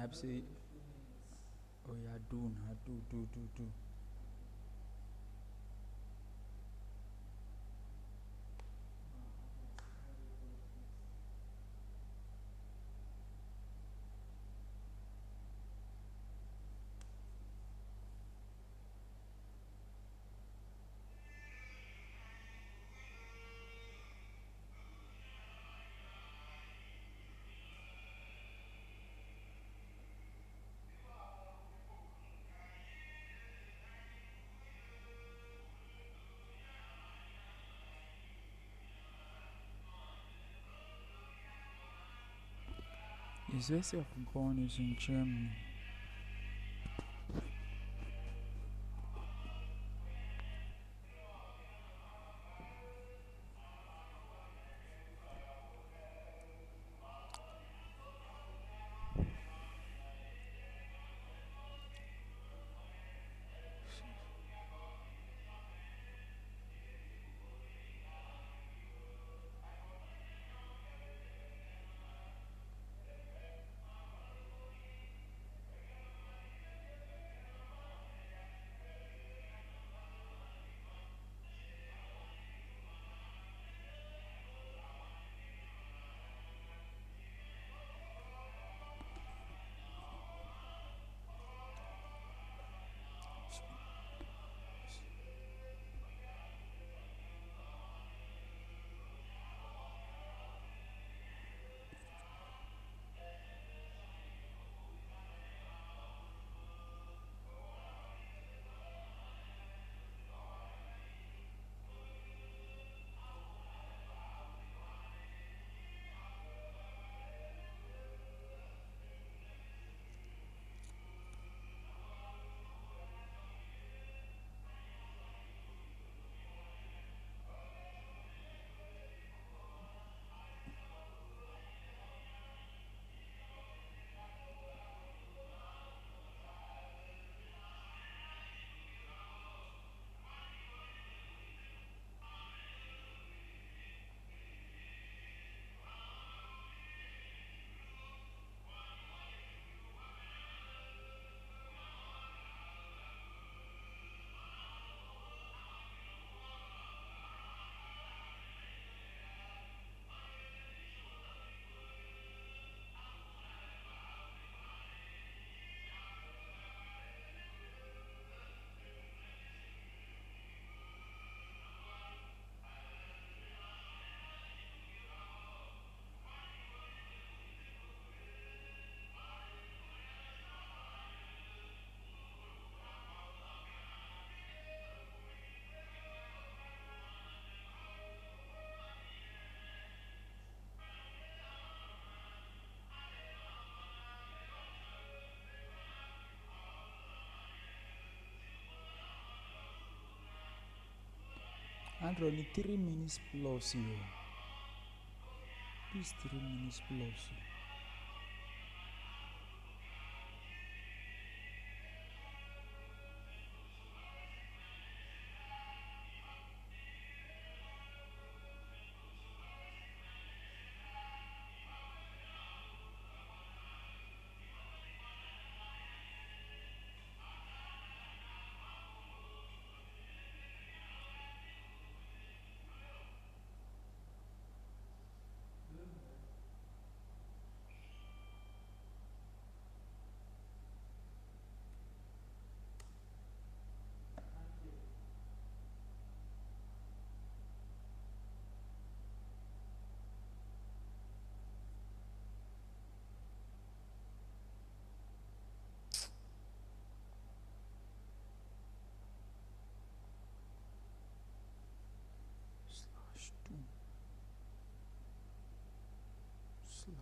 type say, oh yeah, do now, do. University of Bonn is in Germany. And only 3 minutes plus here. Please 3 minutes plus. Slash 2 slash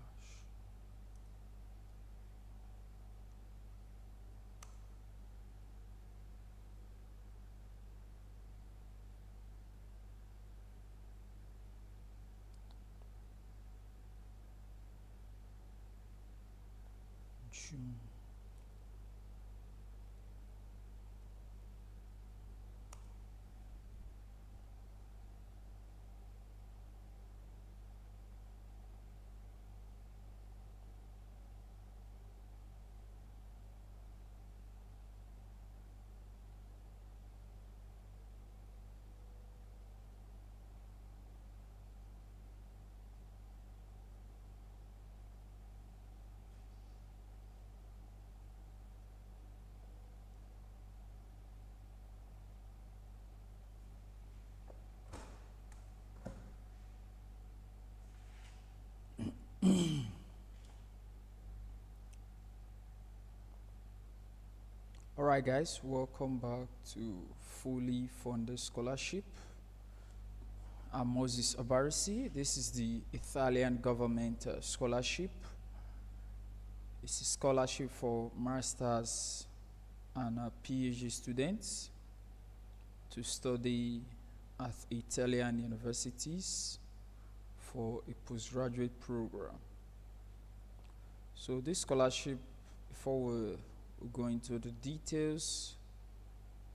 June. Alright, guys, welcome back to Fully Funded Scholarship. I'm Moses Abarisi. This is the Italian government scholarship. It's a scholarship for masters and PhD students to study at Italian universities for a postgraduate program. So this scholarship, before we go into the details,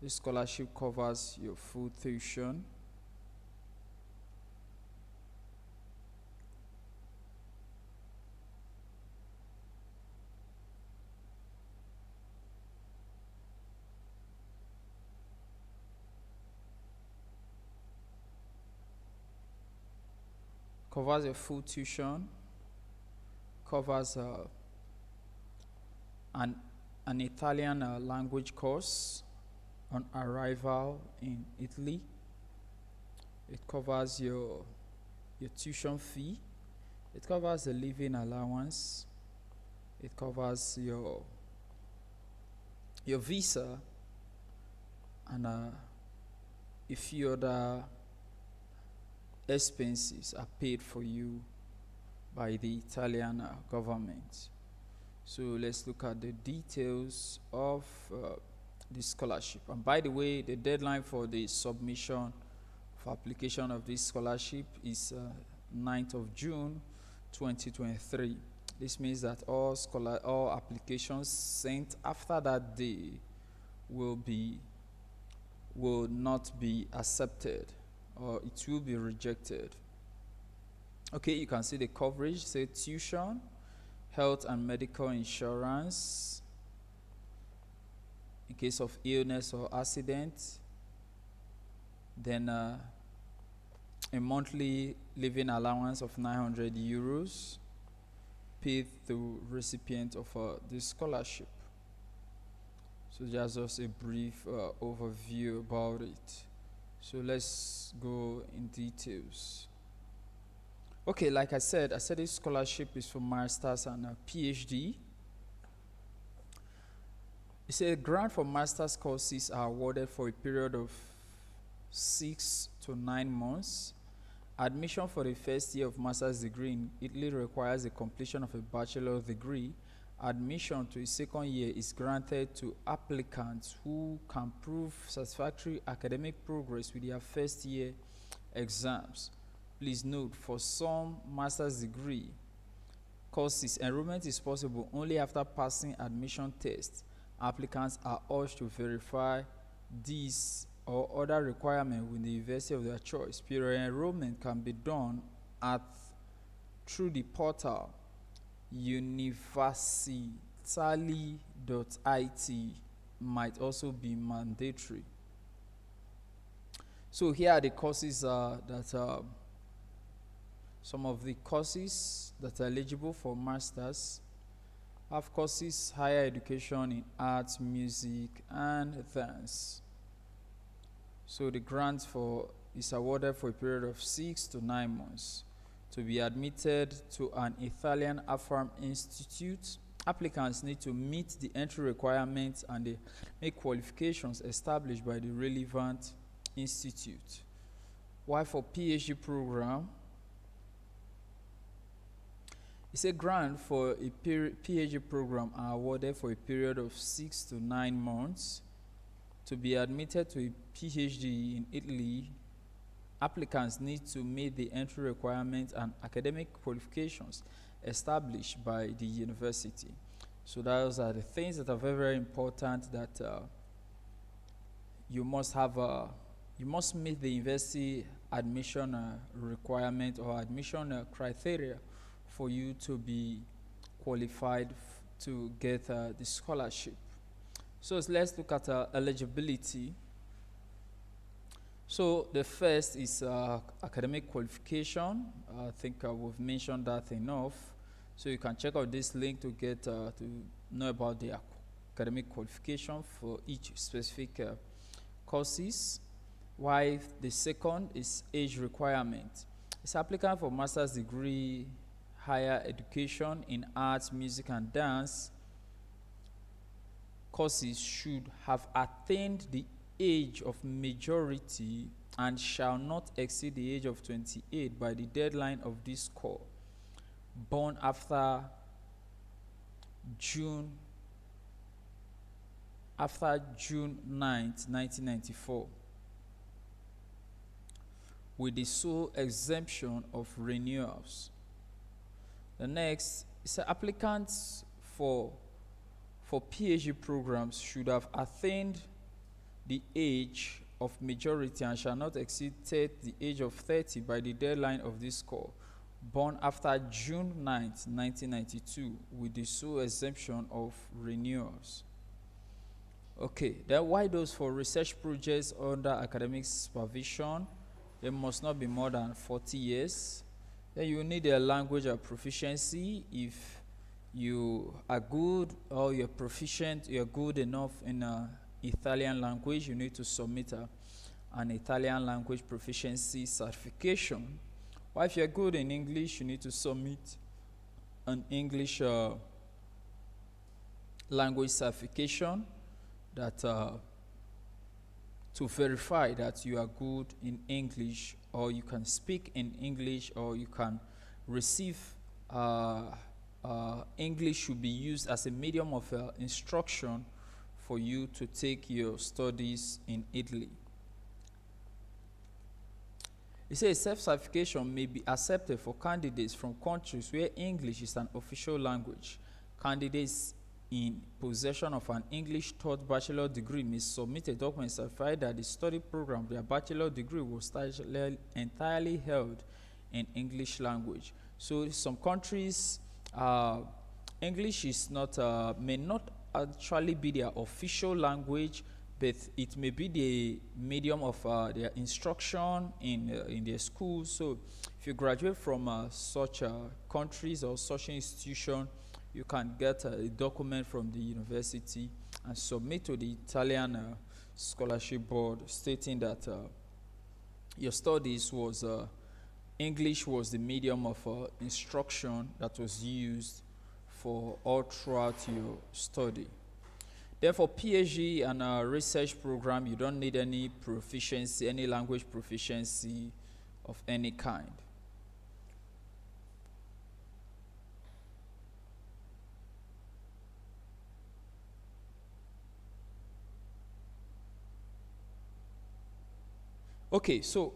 this scholarship covers your full tuition, covers your full tuition, covers an Italian language course on arrival in Italy. It covers your tuition fee. It covers the living allowance. It covers your visa and a few other expenses are paid for you by the Italian government. So let's look at the details of this scholarship. And by the way, the deadline for the submission of application of this scholarship is 9th of June 2023. This means that all applications sent after that day will not be accepted, or it will be rejected. Okay, you can see the coverage. Say tuition, health and medical insurance in case of illness or accident, then a monthly living allowance of 900 euros paid to recipient of this scholarship. So just a brief overview about it. So let's go in details. Okay, like I said this scholarship is for masters and PhD. It's a grant for master's courses are awarded for a period of 6 to 9 months. Admission for the first year of master's degree in Italy requires the completion of a bachelor's degree. Admission to a second year is granted to applicants who can prove satisfactory academic progress with their first year exams. Please note, for some master's degree courses, enrollment is possible only after passing admission tests. Applicants are urged to verify these or other requirements with the university of their choice. Period enrollment can be done through the portal universali.it. Might also be mandatory. So here are the courses some of the courses that are eligible for masters. Have courses higher education in arts, music, and dance. So the grant is awarded for a period of 6 to 9 months. To be admitted to an Italian AFARM institute, applicants need to meet the entry requirements and they make qualifications established by the relevant institute. While for PhD program, it's a grant for a PhD program are awarded for a period of 6 to 9 months. To be admitted to a PhD in Italy, applicants need to meet the entry requirements and academic qualifications established by the university. So those are the things that are very, very important that you must meet the university admission requirement or admission criteria for you to be qualified to get the scholarship. So let's look at eligibility. So the first is academic qualification. I think we've mentioned that enough. So you can check out this link to get to know about the academic qualification for each specific courses. While the second is age requirement. It's applicant for master's degree, higher education in arts, music, and dance courses should have attained the age of majority and shall not exceed the age of 28 by the deadline of this course, born after June 9th, 1994, with the sole exemption of renewals. The next is applicants for PhD programs should have attained the age of majority and shall not exceed the age of 30 by the deadline of this course, born after June 9th, 1992, with the sole exemption of renewals. Okay, then why those for research projects under academic supervision? They must not be more than 40 years. Then you need a language of proficiency. If you are good or you're proficient, you're good enough in Italian language, you need to submit an Italian language proficiency certification. Or if you're good in English, you need to submit an English language certification that to verify that you are good in English, or you can speak in English, or you can receive English should be used as a medium of instruction for you to take your studies in Italy. It says self-certification may be accepted for candidates from countries where English is an official language. Candidates in possession of an English taught bachelor degree may submit a document certifying that the study program of their bachelor degree was entirely held in English language. So some countries, English is not may not actually be their official language, but it may be the medium of their instruction in their schools. So if you graduate from such countries or such institution, you can get a document from the university and submit to the Italian scholarship board stating that your studies was English was the medium of instruction that was used for all throughout your study. Then for PhD and research program, you don't need any proficiency, any language proficiency of any kind. Okay, so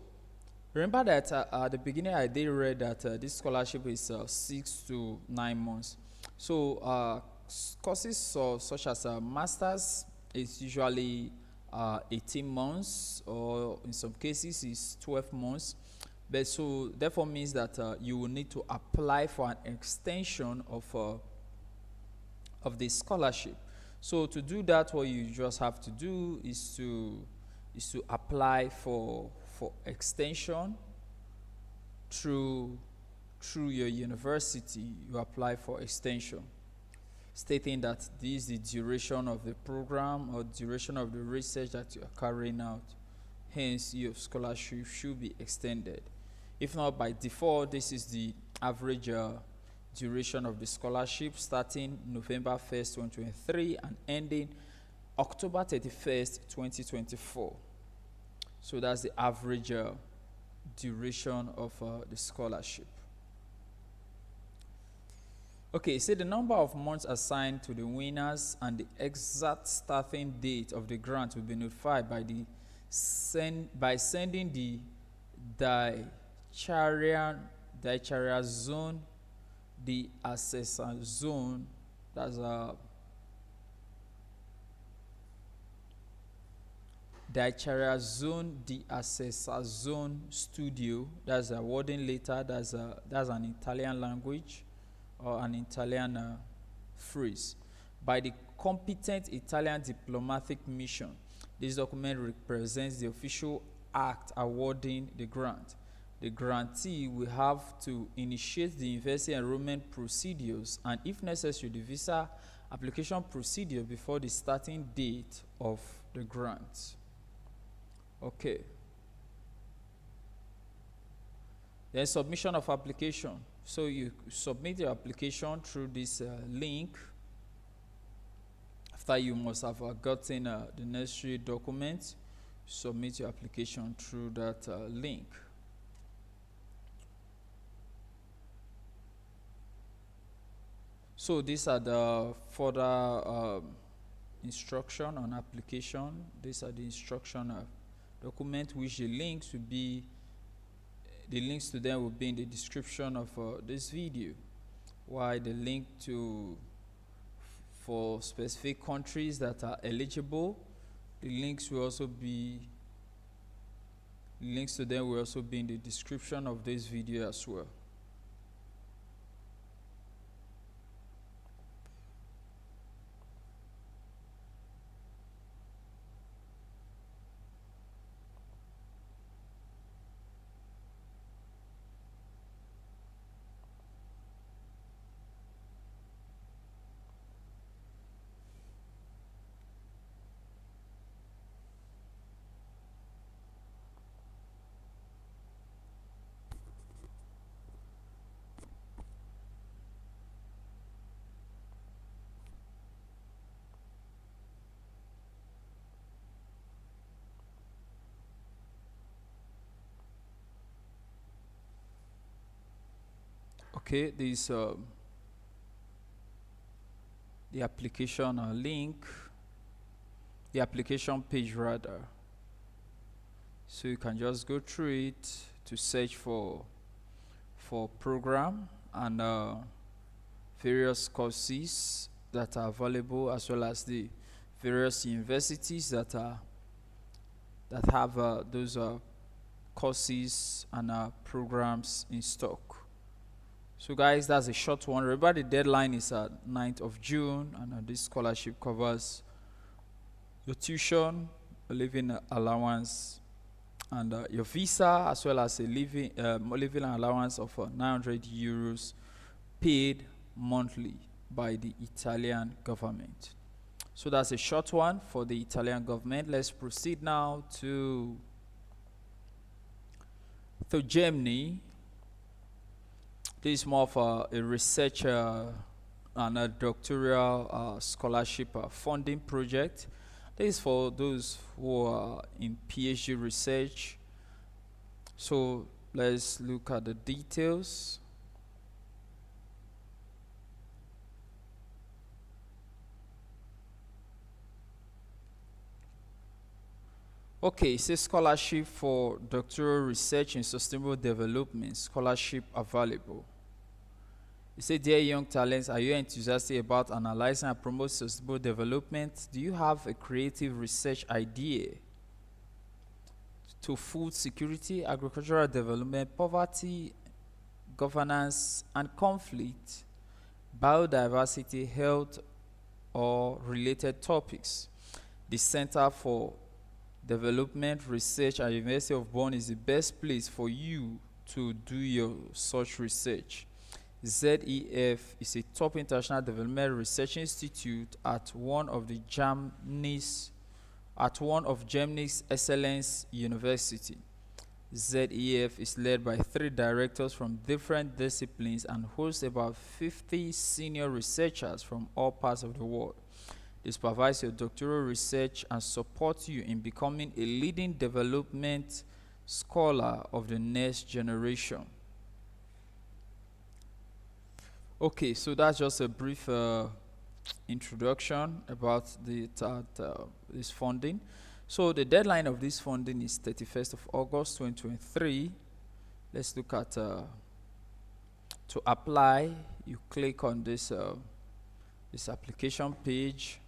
remember that at the beginning I did read that this scholarship is 6 to 9 months. So courses such as masters is usually 18 months, or in some cases is 12 months. But so therefore means that you will need to apply for an extension of the scholarship. So to do that, what you just have to do is to apply for extension through your university. You apply for extension, stating that this is the duration of the program or duration of the research that you are carrying out. Hence, your scholarship should be extended. If not, by default, this is the average duration of the scholarship, starting November 1st, 2023 and ending October 31st, 2024. So that's the average duration of the scholarship. Okay, so the number of months assigned to the winners and the exact starting date of the grant will be notified by sending the dietary zone, the assessor zone, that's dietary zone, the assessor zone studio, that's a wording letter, that's an Italian language or an Italian phrase, by the competent Italian diplomatic mission. This document represents the official act awarding the grant. The grantee will have to initiate the university enrollment procedures and, if necessary, the visa application procedure before the starting date of the grant. Okay. Then submission of application. So you submit your application through this link After you must have gotten the necessary documents, submit your application through that link. So these are the further instruction on application. These are the instruction document, which the links to them will be in the description of this video. While the link for specific countries that are eligible, the links to them will also be in the description of this video as well. Okay, this the application link, the application page rather. So you can just go through it to search for program and various courses that are available, as well as the various universities that have those courses and programs in stock. So guys, that's a short one. Remember, the deadline is at 9th of June, and this scholarship covers your tuition, living allowance, and your visa, as well as a living allowance of 900 euros paid monthly by the Italian government. So that's a short one for the Italian government. Let's proceed now to Germany. This is more of a research and a doctoral scholarship funding project. This is for those who are in PhD research. So let's look at the details. Okay, it says scholarship for doctoral research in sustainable development, scholarship available. It says, dear young talents, are you enthusiastic about analyzing and promoting sustainable development? Do you have a creative research idea to food security, agricultural development, poverty, governance, and conflict, biodiversity, health, or related topics? The Center for Development Research at University of Bonn is the best place for you to do your such research. ZEF is a top international development research institute at one of Germany's excellence university. ZEF is led by 3 directors from different disciplines and hosts about 50 senior researchers from all parts of the world. They supervise your doctoral research and support you in becoming a leading development scholar of the next generation. Okay, so that's just a brief introduction about this funding. So the deadline of this funding is 31st of August 2023. Let's look at to apply. You click on this application page.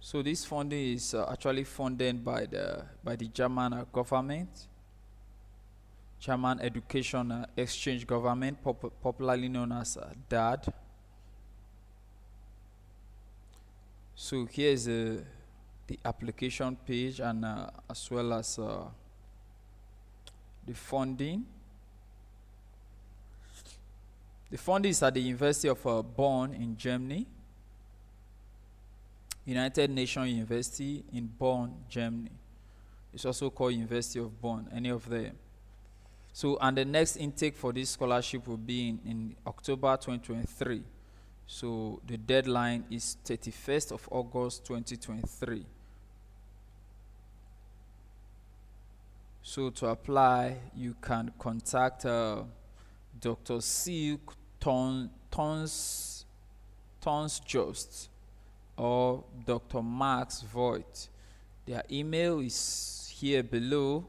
So this funding is actually funded by the German government, German Education Exchange Government, popularly known as DAD. So here's the application page, and as well as the funding. The funding is at the University of Bonn in Germany, United Nations University in Bonn, Germany. It's also called University of Bonn, any of them. So, and the next intake for this scholarship will be in October 2023. So the deadline is 31st of August 2023. So to apply, you can contact Dr. Silk Tons Just or Dr. Max Voigt. Their email is here below,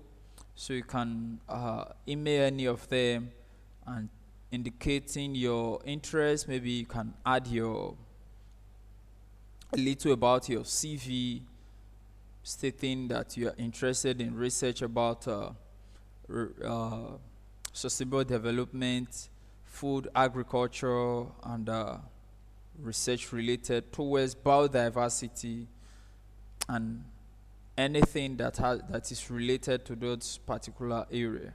so you can email any of them and indicating your interest. Maybe you can add a little about your CV, stating that you are interested in research about sustainable development, food, agriculture, and research related towards biodiversity and anything that is related to those particular area.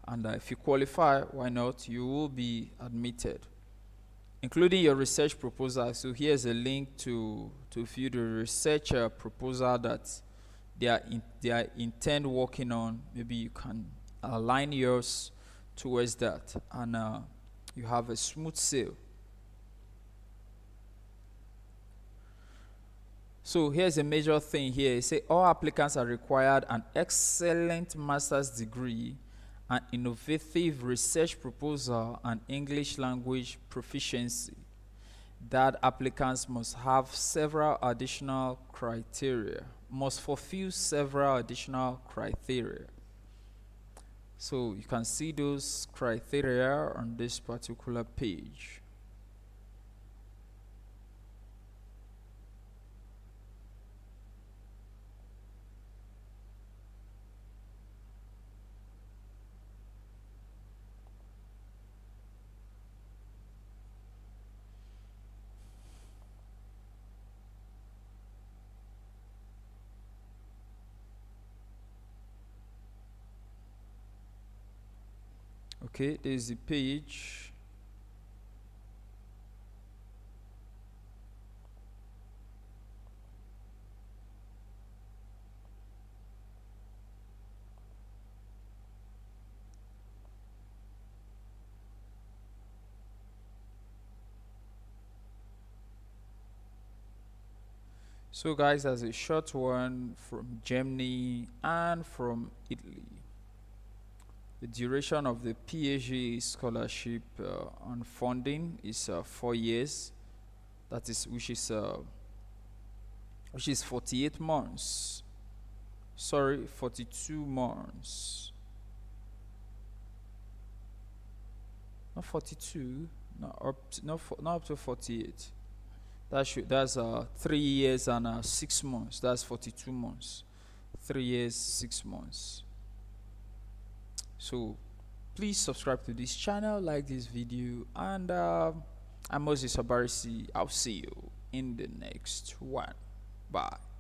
And if you qualify, why not, you will be admitted, including your research proposal. So here's a link to view the research proposal that they intend working on. Maybe you can align yours towards that, and you have a smooth sail. So here's a major thing here. It say all applicants are required an excellent master's degree, an innovative research proposal, and English language proficiency. That applicants must have several additional criteria, must fulfill several additional criteria. So you can see those criteria on this particular page. Okay, there's the page. So guys, there's a short one from Germany and from Italy. The duration of the PhD scholarship on funding is 4 years. That is, which is 48 months. Sorry, 42 months. Not 42. Not up to 48. That's 3 years and 6 months. That's 42 months. 3 years, 6 months. So please subscribe to this channel, like this video, and I'm Moses Abarisi. I'll see you in the next one. Bye.